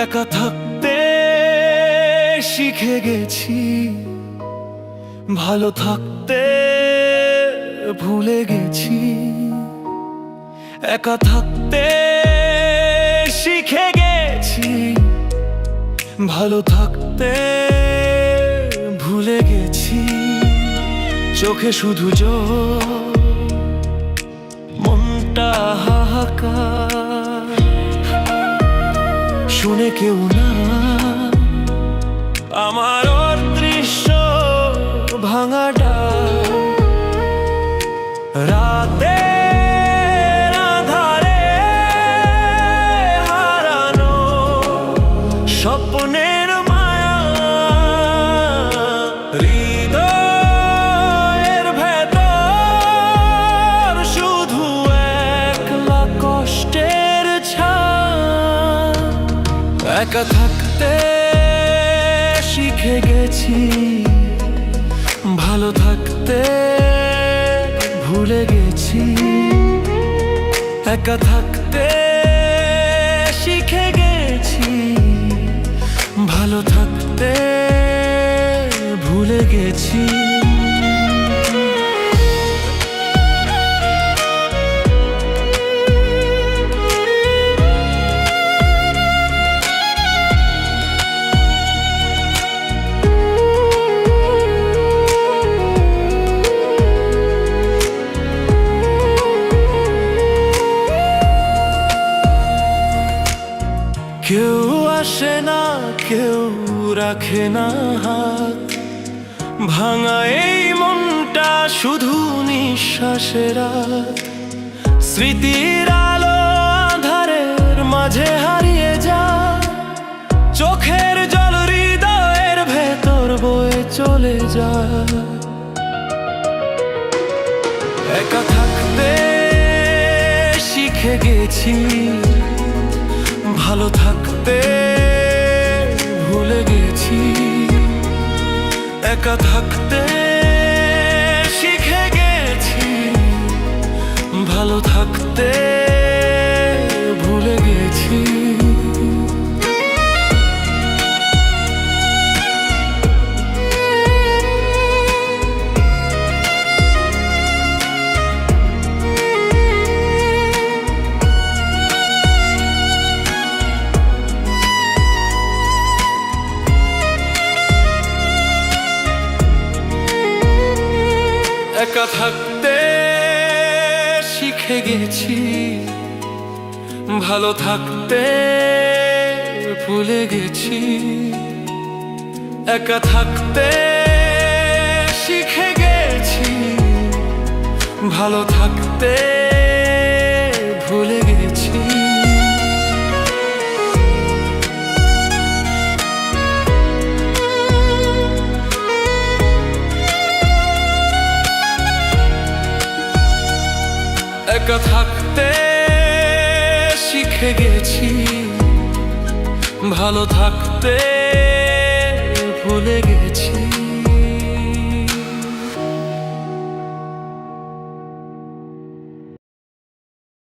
একা থাকতে শিখে গেছি, ভালো থাকতে ভুলে গেছি। একা থাকতে শিখে গেছি, ভালো থাকতে ভুলে গেছি। চোখে শুধু জল, মনটা হাহাকার, শুনে কেউ না আমার অদৃশ্য ভাঙাটা। রাতে আঁধারে হারানো স্বপ্নের মায়া, হৃদয়ের ভেতর শুধু একলা কষ্টের ছায়া। একা থাকতে শিখে গেছি, ভালো থাকতে ভুলে গেছি। একা থাকতে শিখে গেছি, ভালো থাকতে ভুলে গেছি। কেউ আসে না, কেউ রাখে না হাত, ভাঙা এই মনটা শুধু নিঃশ্বাসের রাত। স্মৃতির আলো আঁধারের মাঝে হারিয়ে যায়, চোখের জল হৃদয়ের ভেতর বয়ে চলে যায়। একা থাকতে শিখে গেছি, ভালো থাকতে ভুলে গেছি। একা থাকতে শিখে গেছি, ভালো থাকতে ভুলে গেছি। একা থাকতে শিখে গেছি, ভালো থাকতে ভুলে গেছি। একা থাকতে শিখে গেছি, ভালো থাকতে ভুলে গেছি। একা থাকতে শিখে গেছি, ভালো থাকতে ভুলে গেছি।